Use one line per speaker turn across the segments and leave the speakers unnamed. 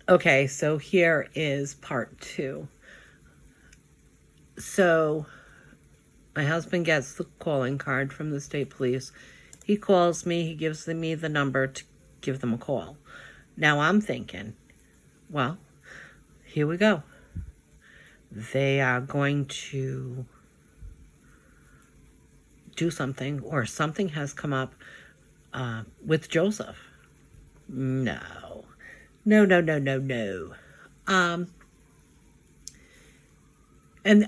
Okay, so here is part 2. So my husband gets the calling card from the state police. He calls me. He gives me the number to give them a call. Now I'm thinking, well, here we go. They are going to do something, or something has come up with Joseph. No. And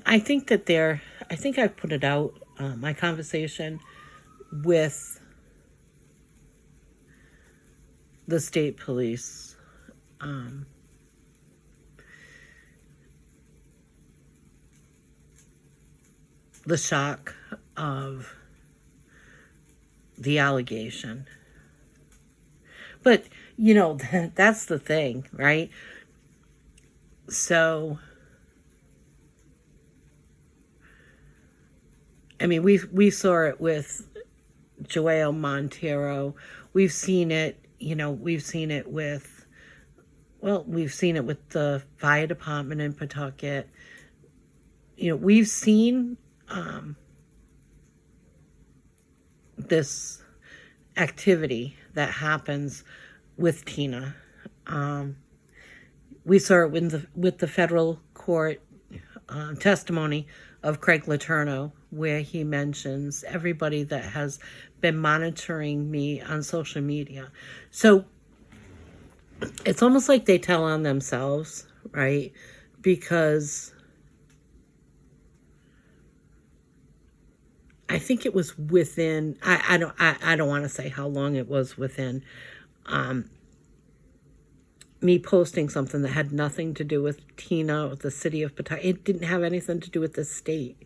I think that I think I've put it out, my conversation with the state police. The shock of the allegation. But, that's the thing, right? So, I mean, we saw it with Joelle Montero. We've seen it, we've seen it with the fire department in Pawtucket. We've seen this activity that happens with Tina. We saw it with the federal court testimony of Craig Letourneau, where he mentions everybody that has been monitoring me on social media. So it's almost like they tell on themselves, right? Because I think it was within, I don't want to say how long it was within, me posting something that had nothing to do with Tina or the city of Pawtucket. It didn't have anything to do with the state.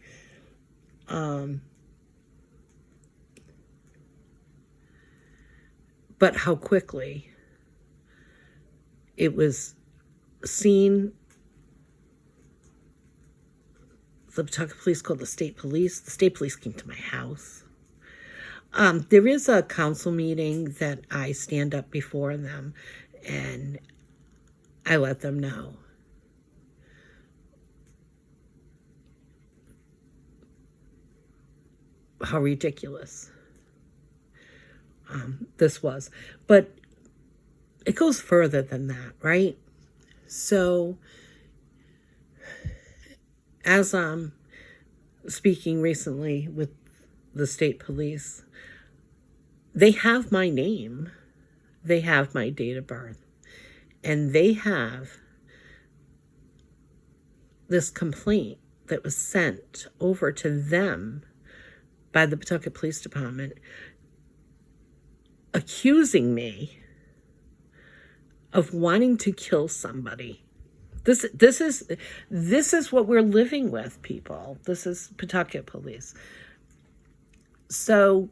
But how quickly it was seen. The Pawtucket police called the state police. The state police came to my house. There is a council meeting that I stand up before them, and I let them know how ridiculous this was. But it goes further than that, right? So as I'm speaking recently with the state police, they have my name, they have my date of birth, and they have this complaint that was sent over to them by the Pawtucket Police Department accusing me of wanting to kill somebody. This is what we're living with, people. This is Pawtucket police. So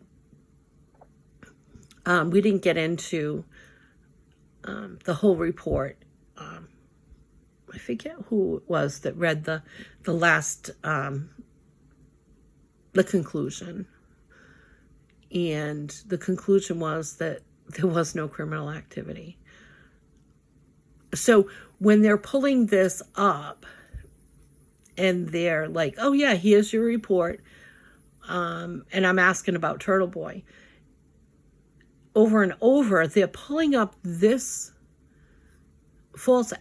we didn't get into the whole report. I forget who it was that read the last the conclusion, and the conclusion was that there was no criminal activity. So when they're pulling this up and they're like, oh yeah, here's your report, and I'm asking about Turtle Boy, over and over, they're pulling up this false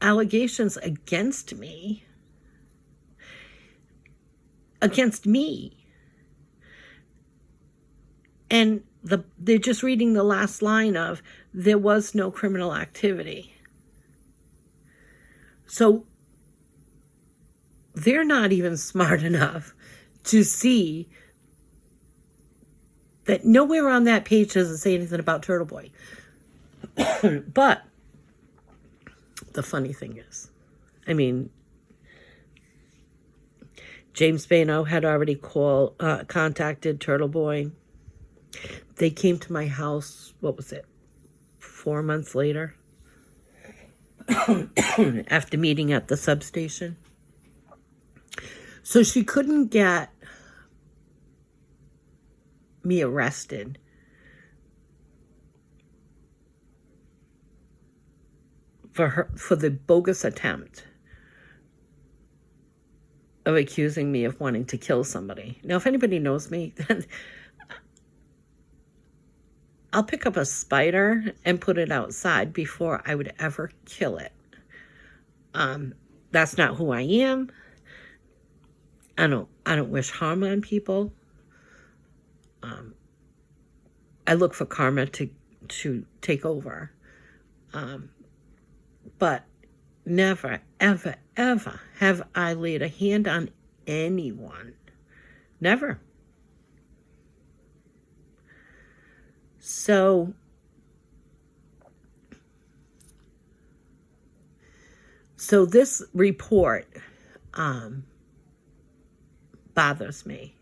allegations against me. And they're just reading the last line of, there was no criminal activity. So they're not even smart enough to see that nowhere on that page does it say anything about Turtle Boy. But the funny thing is, I mean, James Bano had already contacted Turtle Boy. They came to my house, 4 months later, after meeting at the substation. So she couldn't get me arrested for the bogus attempt of accusing me of wanting to kill somebody. Now, if anybody knows me, then I'll pick up a spider and put it outside before I would ever kill it. That's not who I am. I don't wish harm on people. I look for karma to take over. But never, ever, ever have I laid a hand on anyone. Never. So this report bothers me.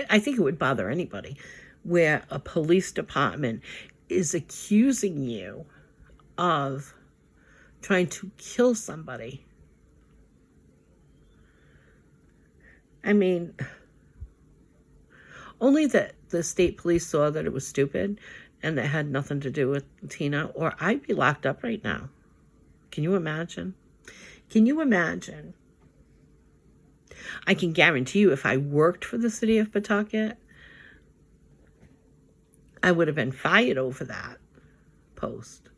I think it would bother anybody, where a police department is accusing you of trying to kill somebody. I mean, only that the state police saw that it was stupid and that had nothing to do with Tina, or I'd be locked up right now. Can you imagine? Can you imagine? I can guarantee you, if I worked for the city of Pawtucket, I would have been fired over that post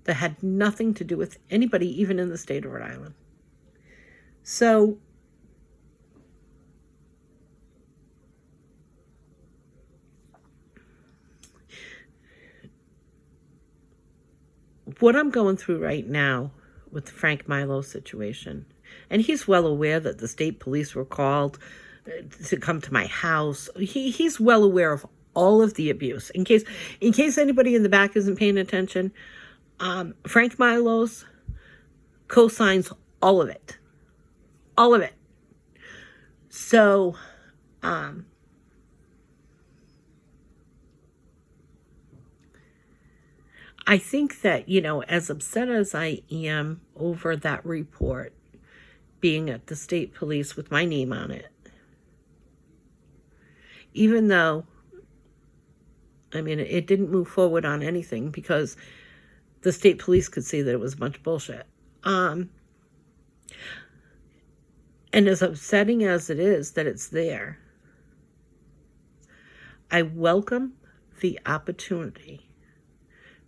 that had nothing to do with anybody, even in the state of Rhode Island. So what I'm going through right now with the Frank Milo situation, and he's well aware that the state police were called to come to my house. He's well aware of all of the abuse. In case anybody in the back isn't paying attention, Frank Milo's co-signs all of it. All of it. So, I think that, as upset as I am over that report being at the state police with my name on it, even though, it didn't move forward on anything because the state police could see that it was a bunch of bullshit. And as upsetting as it is that it's there, I welcome the opportunity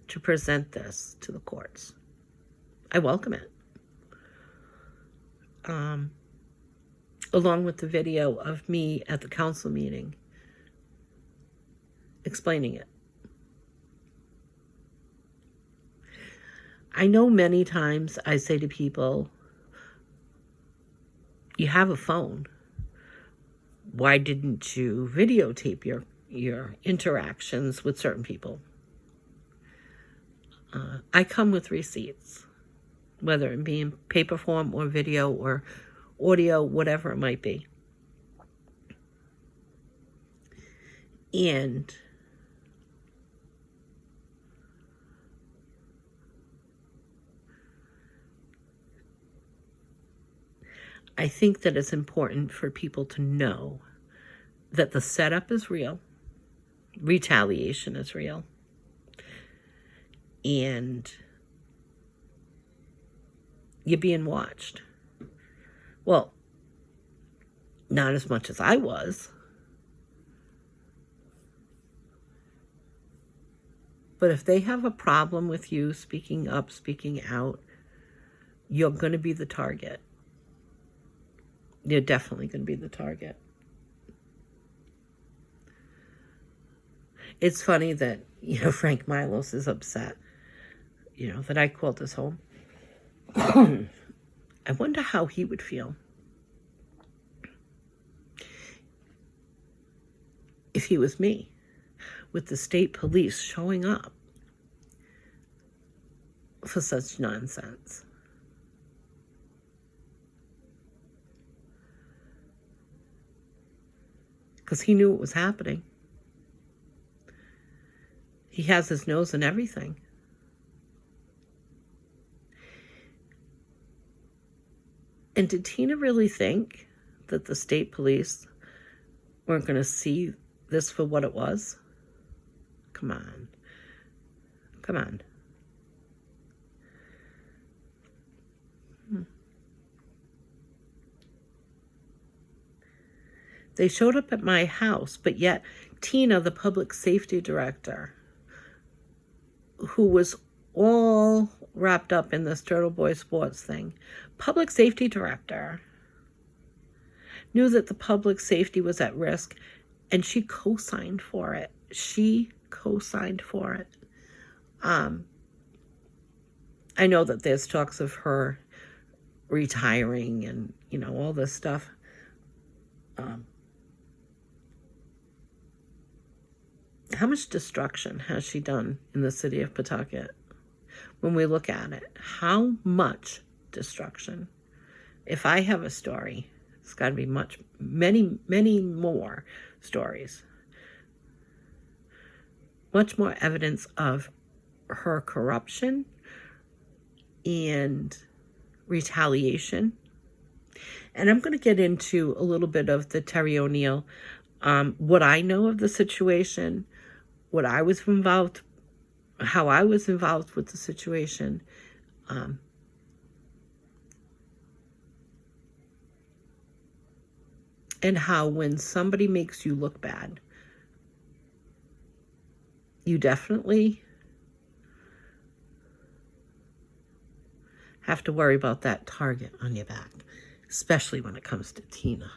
to present this to the courts. I welcome it. Along with the video of me at the council meeting explaining it. I know many times I say to people, you have a phone. Why didn't you videotape your interactions with certain people? I come with receipts, whether it be in paper form or video or audio, whatever it might be. And I think that it's important for people to know that the setup is real, retaliation is real, and you're being watched. Well, not as much as I was, but if they have a problem with you speaking up, speaking out, you're going to be the target. You're definitely going to be the target. It's funny that, Frank Milos is upset, that I called his home. I wonder how he would feel if he was me, with the state police showing up for such nonsense. Because he knew what was happening. He has his nose in everything. And did Tina really think that the state police weren't going to see this for what it was? Come on. Come on. They showed up at my house, but yet Tina, the public safety director, who was all wrapped up in this Turtle Boy Sports thing, public safety director, knew that the public safety was at risk, and she co-signed for it. She co-signed for it. I know that there's talks of her retiring and, all this stuff. How much destruction has she done in the city of Pawtucket? When we look at it, how much destruction? If I have a story, it's got to be many, many more stories. Much more evidence of her corruption and retaliation. And I'm going to get into a little bit of the Terry O'Neill, what I know of the situation, what I was involved, how I was involved with the situation. And how when somebody makes you look bad, you definitely have to worry about that target on your back, especially when it comes to Tina.